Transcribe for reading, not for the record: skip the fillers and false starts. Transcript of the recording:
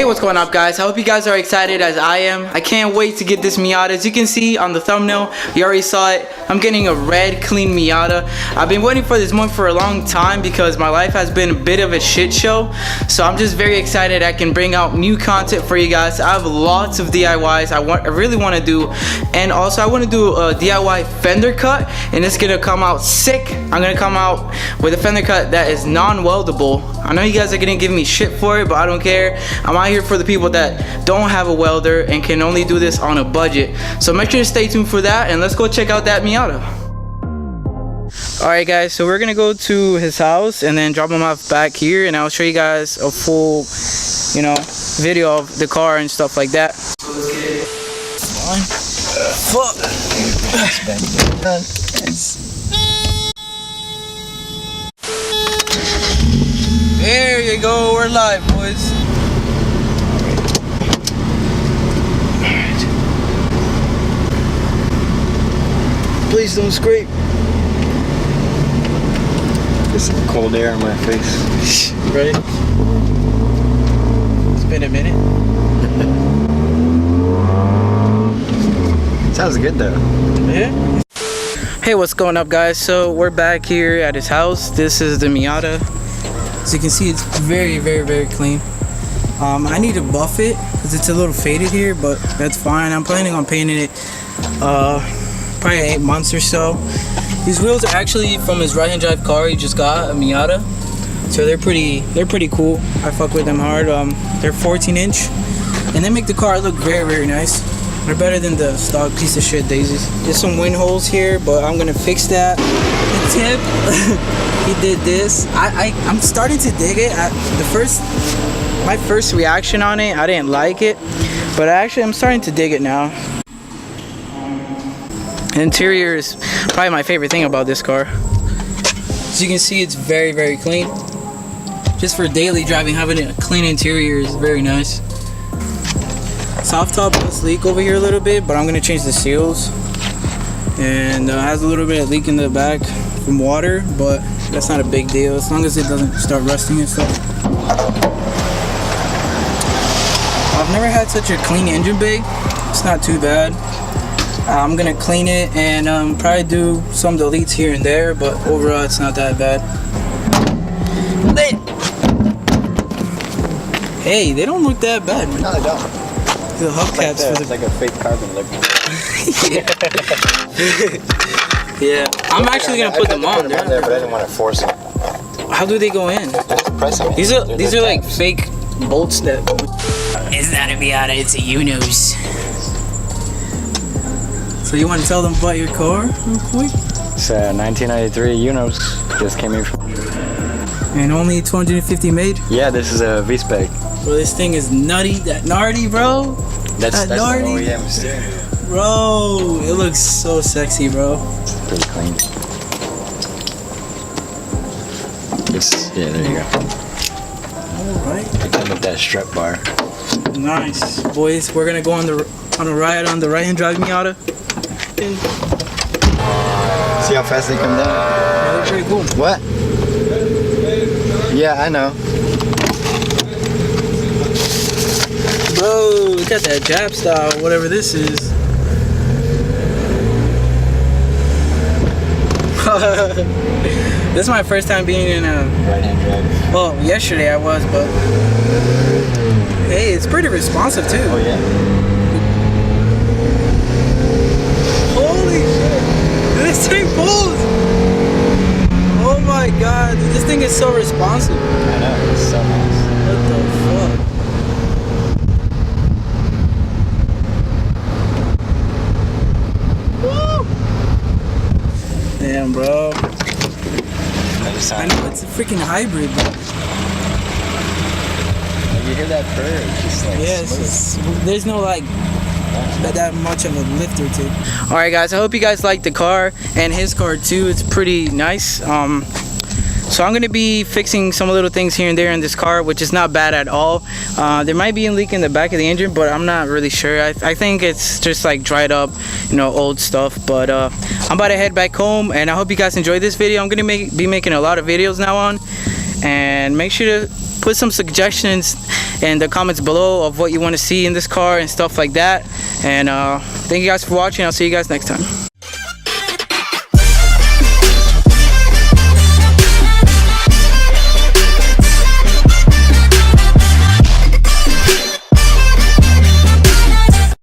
Hey, what's going up, guys? I hope you guys are excited as I am. I can't wait to get this Miata. As you can see on the thumbnail, you already saw it. I'm getting a red, clean Miata. I've been waiting for this moment for a long time because my life has been a bit of a shit show. So I'm just very excited I can bring out new content for you guys. I have lots of DIYs I really want to do. And also I want to do a DIY fender cut, and it's going to come out sick. I'm going to come out with a fender cut that is non-weldable. I know you guys are going to give me shit for it, but I don't care. I'm out here for the people that don't have a welder and can only do this on a budget. So make sure to stay tuned for that, and let's go check out that Miata. Alright guys, so we're gonna go to his house and then drop him off back here, and I'll show you guys a full, video of the car and stuff like that. So let's get it. Fuck. There you go, we're live, boys. Please don't scrape. Get some cold air on my face. Right? It's been a minute. Sounds good though. Yeah. Hey, what's going up, guys? So we're back here at his house. This is the Miata. As you can see, it's very, very, very clean. I need to buff it because it's a little faded here, but that's fine. I'm planning on painting it probably 8 months or so. These wheels are actually from his right-hand drive car he just got, a Miata. So they're pretty cool. I fuck with them hard. They're 14-inch, and they make the car look very, very nice. They're better than the stock piece of shit daisies. There's some wind holes here, but I'm gonna fix that. The tip, he did this. I'm starting to dig it. My first reaction on it, I didn't like it, but I'm starting to dig it now. The interior is probably my favorite thing about this car. As you can see, it's very, very clean. Just for daily driving, having a clean interior is very nice. Soft top does leak over here a little bit, but I'm gonna change the seals. And has a little bit of leak in the back from water, but that's not a big deal as long as it doesn't start rusting and stuff. I've never had such a clean engine bay. It's not too bad. I'm gonna clean it and probably do some deletes here and there, but overall it's not that bad. Hey, they don't look that bad, man. No, they don't. The hubcaps it's like a fake carbon look. Yeah, I'm actually gonna put them on there. But I didn't want to force them. How do they go in? Press them. These are like fake bolts that. It's not a Miata, it's a Unos. So you want to tell them about your car real quick? It's a 1993 Unos. Just came in from. And only 250 made? Yeah, this is a V-Spec. Bro, this thing is nutty. That Nardi, bro. That's the Nardi. OEM steering wheel. Bro, it looks so sexy, bro. Pretty clean. Yeah, there you go. Alright. It comes with that strap bar. Nice. Boys, we're gonna go on a ride on the right-hand drive Miata. See how fast they come down? Yeah, they're pretty cool. What? Yeah, I know. Bro, look at that Jap style, whatever this is. This is my first time being in a right-hand drive. Well, yesterday I was, but hey, it's pretty responsive too. Oh yeah. Holy shit! This thing pulls! Oh my god, dude, this thing is so responsive. I know, it's so nice. What the fuck? Woo! Damn, bro. I know it's a freaking hybrid, bro. You hear that purr? It's just like yes, there's no like that much of a lift or two. All right, guys. I hope you guys like the car and his car too. It's pretty nice. So I'm gonna be fixing some little things here and there in this car, which is not bad at all. There might be a leak in the back of the engine, but I'm not really sure. I think it's just like dried up, old stuff. But I'm about to head back home, and I hope you guys enjoyed this video. I'm gonna be making a lot of videos now on, and make sure to put some suggestions in the comments below of what you want to see in this car and stuff like that. And thank you guys for watching. I'll see you guys next time.